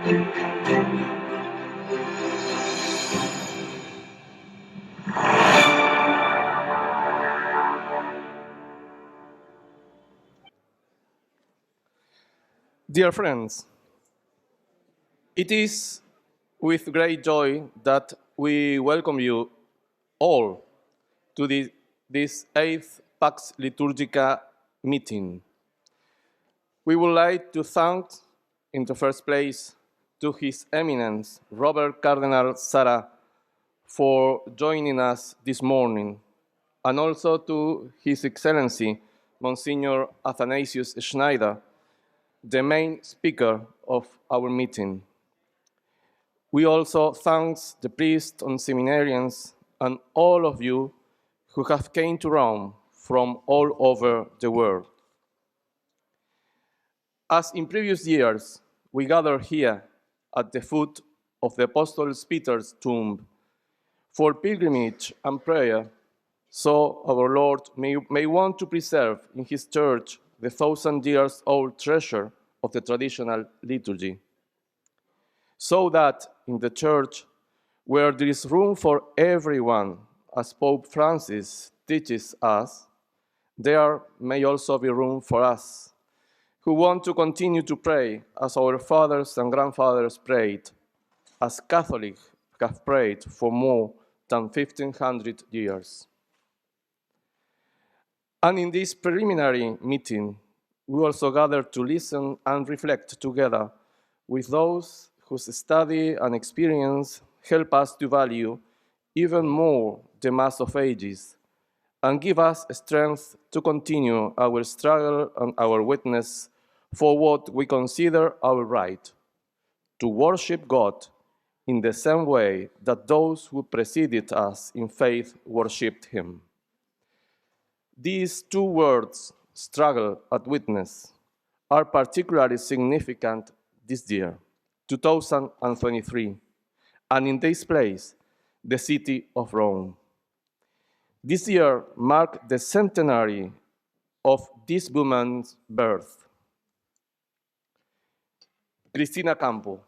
Dear friends, it is with great joy that we welcome you all to this 8th Pax Liturgica meeting. We would like to thank, in the first place, to His Eminence, Robert Cardinal Sarah, for joining us this morning, and also to His Excellency, Monsignor Athanasius Schneider, the main speaker of our meeting. We also thank the priests and seminarians and all of you who have came to Rome from all over the world. As in previous years, we gather here at the foot of the Apostle Peter's tomb for pilgrimage and prayer, so our Lord may want to preserve in His church the 1,000-year-old treasure of the traditional liturgy, so that in the church, where there is room for everyone, as Pope Francis teaches us, there may also be room for us, who want to continue to pray as our fathers and grandfathers prayed, as Catholics have prayed for more than 1,500 years. And in this preliminary meeting, we also gather to listen and reflect together with those whose study and experience help us to value even more the Mass of Ages and give us strength to continue our struggle and our witness for what we consider our right, to worship God in the same way that those who preceded us in faith worshipped Him. These two words, struggle and witness, are particularly significant this year, 2023, and in this place, the city of Rome. This year marked the centenary of this woman's birth, Cristina Campo,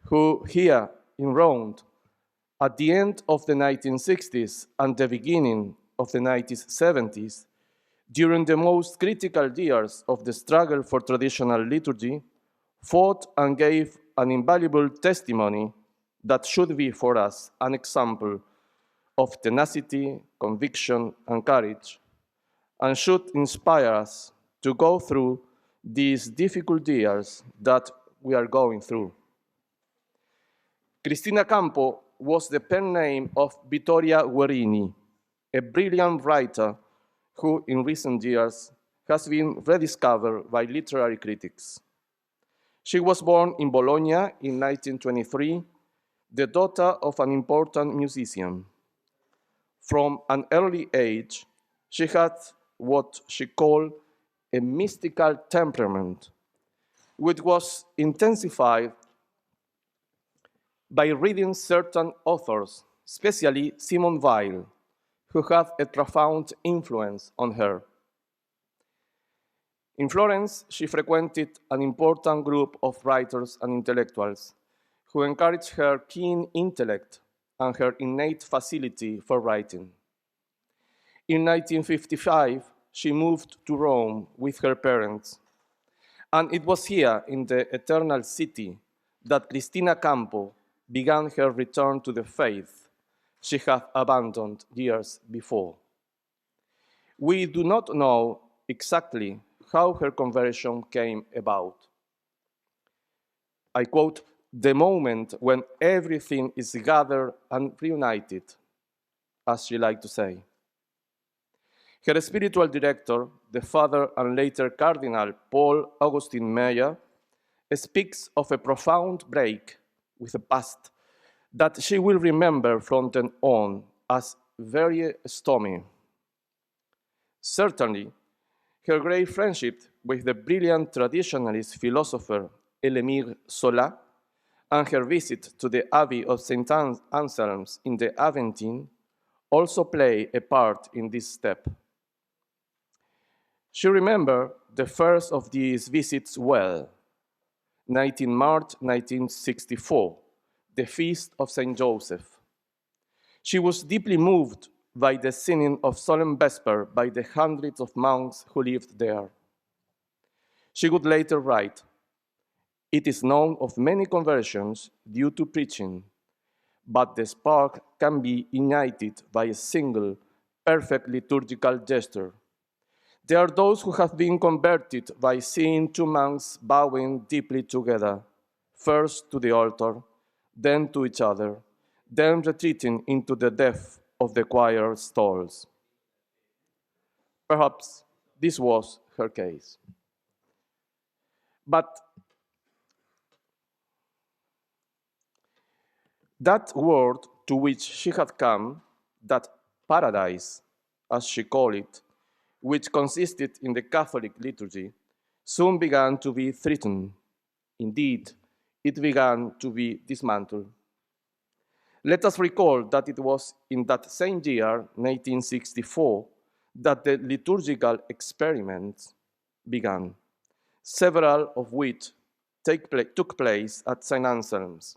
who here in Rome, at the end of the 1960s and the beginning of the 1970s, during the most critical years of the struggle for traditional liturgy, fought and gave an invaluable testimony that should be for us an example of tenacity, conviction, and courage, and should inspire us to go through these difficult years that we are going through. Cristina Campo was the pen name of Vittoria Guerini, a brilliant writer who in recent years has been rediscovered by literary critics. She was born in Bologna in 1923, the daughter of an important musician. From an early age, she had what she called a mystical temperament, which was intensified by reading certain authors, especially Simone Weil, who had a profound influence on her. In Florence, she frequented an important group of writers and intellectuals who encouraged her keen intellect and her innate facility for writing. In 1955, she moved to Rome with her parents, and it was here in the Eternal City that Cristina Campo began her return to the faith she had abandoned years before. We do not know exactly how her conversion came about. I quote, "the moment when everything is gathered and reunited," as she liked to say. Her spiritual director, the father and later Cardinal Paul Augustin Meyer, speaks of a profound break with the past that she will remember from then on as very stormy. Certainly, her great friendship with the brilliant traditionalist philosopher Émile Zola and her visit to the Abbey of St. Anselm's in the Aventine also play a part in this step. She remembered the first of these visits well, 19 March 1964, the Feast of Saint Joseph. She was deeply moved by the singing of Solemn Vesper by the hundreds of monks who lived there. She would later write, "It is known of many conversions due to preaching, but the spark can be ignited by a single, perfect liturgical gesture. There are those who have been converted by seeing two monks bowing deeply together, first to the altar, then to each other, then retreating into the depth of the choir stalls." Perhaps this was her case. But that world to which she had come, that paradise, as she called it, which consisted in the Catholic liturgy, soon began to be threatened. Indeed, it began to be dismantled. Let us recall that it was in that same year, 1964, that the liturgical experiments began, several of which took place at St. Anselm's: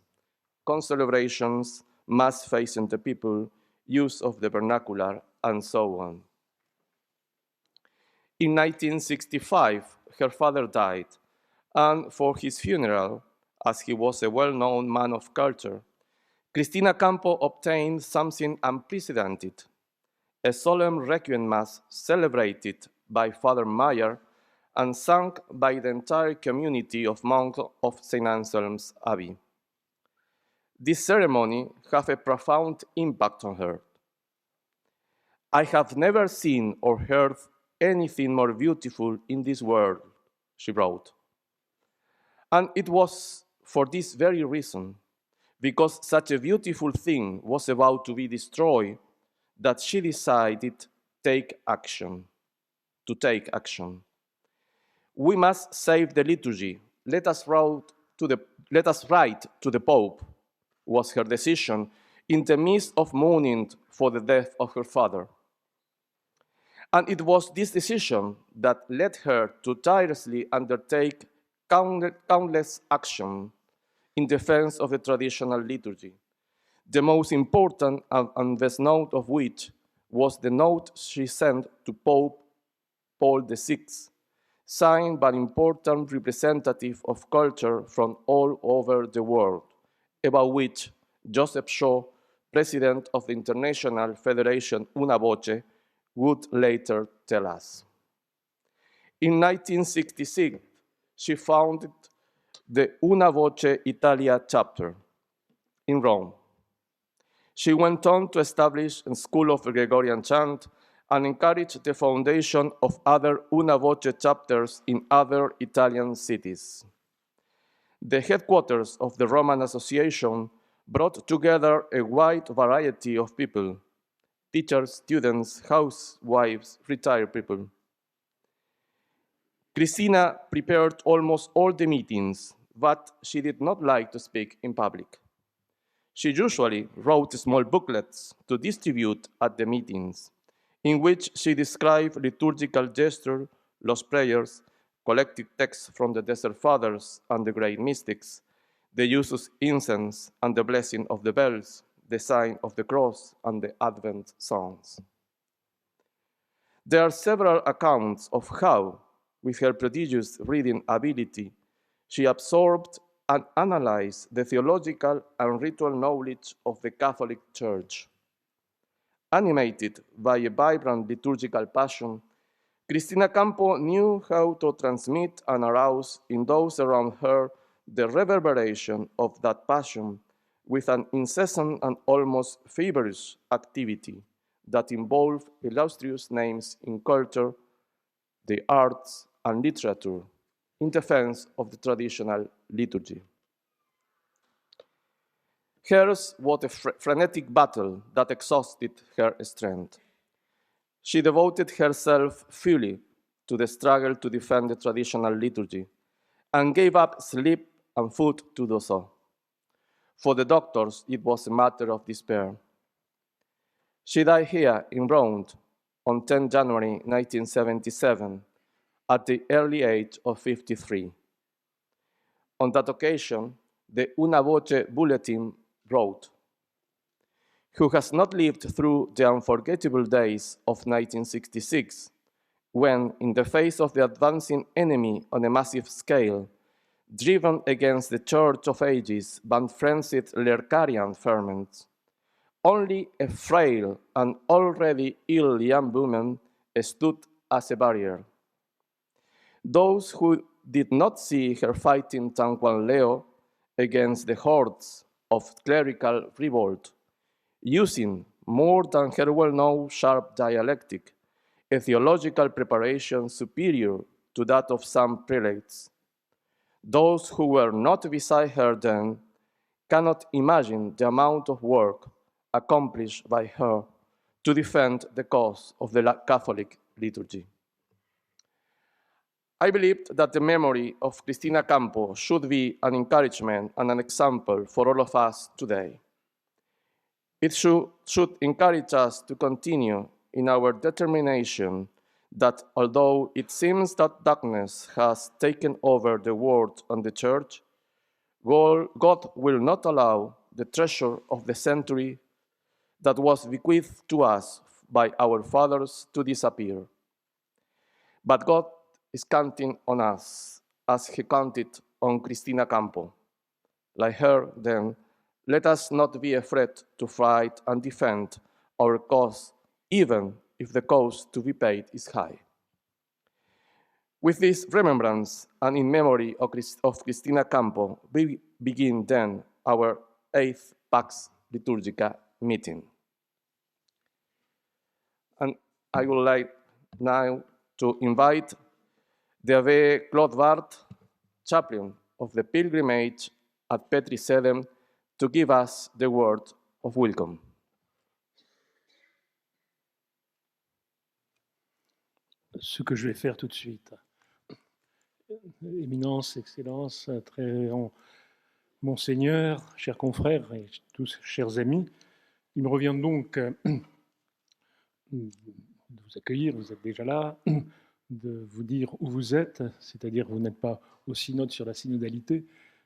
concelebrations, mass facing the people, use of the vernacular, and so on. In 1965, her father died, and for his funeral, as he was a well-known man of culture, Cristina Campo obtained something unprecedented: a solemn requiem mass celebrated by Father Mayer and sung by the entire community of monks of St. Anselm's Abbey. This ceremony had a profound impact on her. "I have never seen or heard anything more beautiful in this world," she wrote. And it was for this very reason, because such a beautiful thing was about to be destroyed, that she decided to take action. "We must save the liturgy. Let us write to the Pope," was her decision in the midst of mourning for the death of her father. And it was this decision that led her to tirelessly undertake countless actions in defense of the traditional liturgy, the most important and best known of which was the note she sent to Pope Paul VI, signed by an important representative of culture from all over the world, about which Joseph Shaw, president of the International Federation Una Voce, would later tell us. In 1966, she founded the Una Voce Italia chapter in Rome. She went on to establish a school of Gregorian chant and encouraged the foundation of other Una Voce chapters in other Italian cities. The headquarters of the Roman Association brought together a wide variety of people: teachers, students, housewives, retired people. Cristina prepared almost all the meetings, but she did not like to speak in public. She usually wrote small booklets to distribute at the meetings, in which she described liturgical gestures, lost prayers, collected texts from the Desert Fathers and the great mystics, the use of incense and the blessing of the bells, the sign of the cross, and the Advent songs. There are several accounts of how, with her prodigious reading ability, she absorbed and analyzed the theological and ritual knowledge of the Catholic Church. Animated by a vibrant liturgical passion, Cristina Campo knew how to transmit and arouse in those around her the reverberation of that passion with an incessant and almost feverish activity that involved illustrious names in culture, the arts, and literature in defense of the traditional liturgy. Hers was a frenetic battle that exhausted her strength. She devoted herself fully to the struggle to defend the traditional liturgy and gave up sleep and food to do so. For the doctors, it was a matter of despair. She died here in Rome on 10 January 1977 at the early age of 53. On that occasion, the Una Voce Bulletin wrote, "Who has not lived through the unforgettable days of 1966, when, in the face of the advancing enemy on a massive scale, driven against the Church of Ages by frenzied Lercarian ferments, only a frail and already ill young woman stood as a barrier. Those who did not see her fighting San Juan Leo against the hordes of clerical revolt, using more than her well-known sharp dialectic, a theological preparation superior to that of some prelates. Those who were not beside her then cannot imagine the amount of work accomplished by her to defend the cause of the Catholic liturgy." I believed that the memory of Cristina Campo should be an encouragement and an example for all of us today. It should encourage us to continue in our determination that although it seems that darkness has taken over the world and the church, God will not allow the treasure of the century that was bequeathed to us by our fathers to disappear. But God is counting on us as he counted on Cristina Campo. Like her, then, let us not be afraid to fight and defend our cause, even if the cost to be paid is high. With this remembrance and in memory of Cristina Campo, we begin then our 8th Pax Liturgica meeting. And I would like now to invite the Abbé Claude Vart, chaplain of the pilgrimage at Petri Sedem, to give us the word of welcome. Ce que je vais faire tout de suite. Éminence, Excellence, très Monseigneur, chers confrères et tous chers amis, il me revient donc de vous accueillir, vous êtes déjà là, de vous dire où vous êtes, c'est-à-dire vous n'êtes pas au synode sur la synodalité,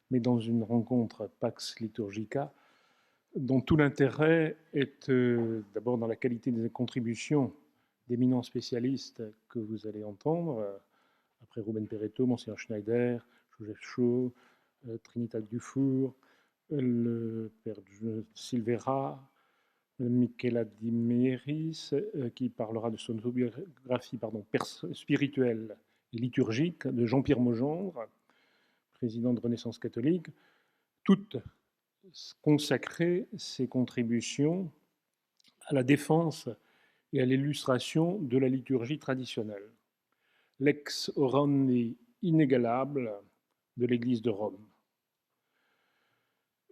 mais dans une rencontre Pax Liturgica, dont tout l'intérêt est d'abord dans la qualité des contributions d'éminents spécialistes que vous allez entendre, après Ruben Peretto, Monseigneur Schneider, Joseph Chaud, Trinidad Dufour, le père Silvera, Michela Di Meris, qui parlera de son autobiographie spirituelle et liturgique, de Jean-Pierre Maugendre, président de Renaissance catholique, toutes consacrées ses contributions à la défense et à l'illustration de la liturgie traditionnelle. Lex orandi inégalable de l'Église de Rome.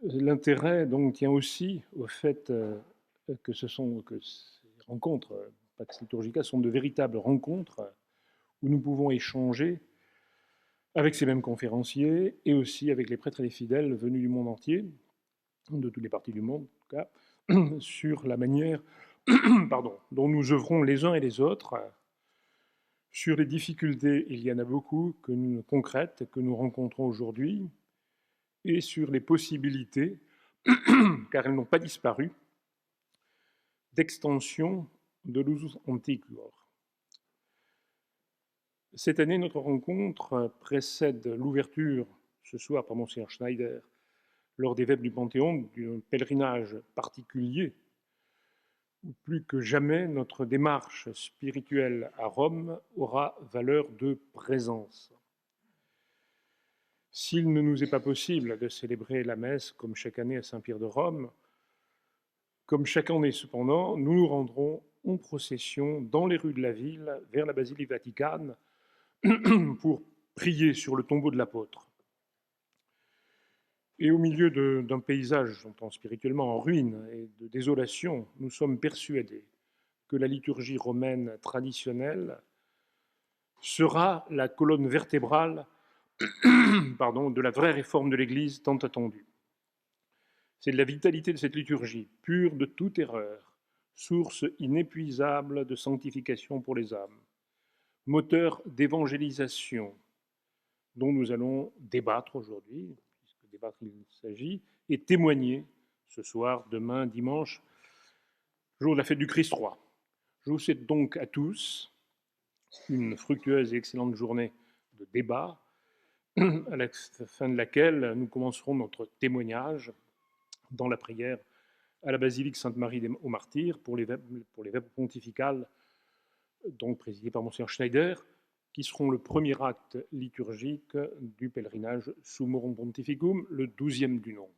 L'intérêt donc tient aussi au fait que ces rencontres Pax Liturgica sont de véritables rencontres où nous pouvons échanger avec ces mêmes conférenciers et aussi avec les prêtres et les fidèles venus du monde entier, de toutes les parties du monde en tout cas, sur la manière dont nous œuvrons les uns et les autres. Sur les difficultés, il y en a beaucoup concrètes que nous rencontrons aujourd'hui, et sur les possibilités, car elles n'ont pas disparu, d'extension de l'usus antiquor. Cette année, notre rencontre précède l'ouverture, ce soir par Monseigneur Schneider, lors des vêpres du Panthéon, d'un pèlerinage particulier, où plus que jamais notre démarche spirituelle à Rome aura valeur de présence. S'il ne nous est pas possible de célébrer la messe comme chaque année à Saint-Pierre de Rome, comme chaque année cependant, nous nous rendrons en procession dans les rues de la ville vers la basilique Vaticane pour prier sur le tombeau de l'apôtre. Et au milieu d'un paysage, j'entends spirituellement, en ruine et de désolation, nous sommes persuadés que la liturgie romaine traditionnelle sera la colonne vertébrale de la vraie réforme de l'Église tant attendue. C'est de la vitalité de cette liturgie, pure de toute erreur, source inépuisable de sanctification pour les âmes, moteur d'évangélisation, dont nous allons débattre aujourd'hui, puisque débattre il s'agit, et témoigner ce soir, demain, dimanche, jour de la fête du Christ roi. Je vous souhaite donc à tous une fructueuse et excellente journée de débat, à la fin de laquelle nous commencerons notre témoignage dans la prière à la basilique Sainte-Marie aux Martyrs pour les vêpres pontificales, donc présidées par Monseigneur Schneider, qui seront le premier acte liturgique du pèlerinage Summorum Pontificum, le 12e du nom.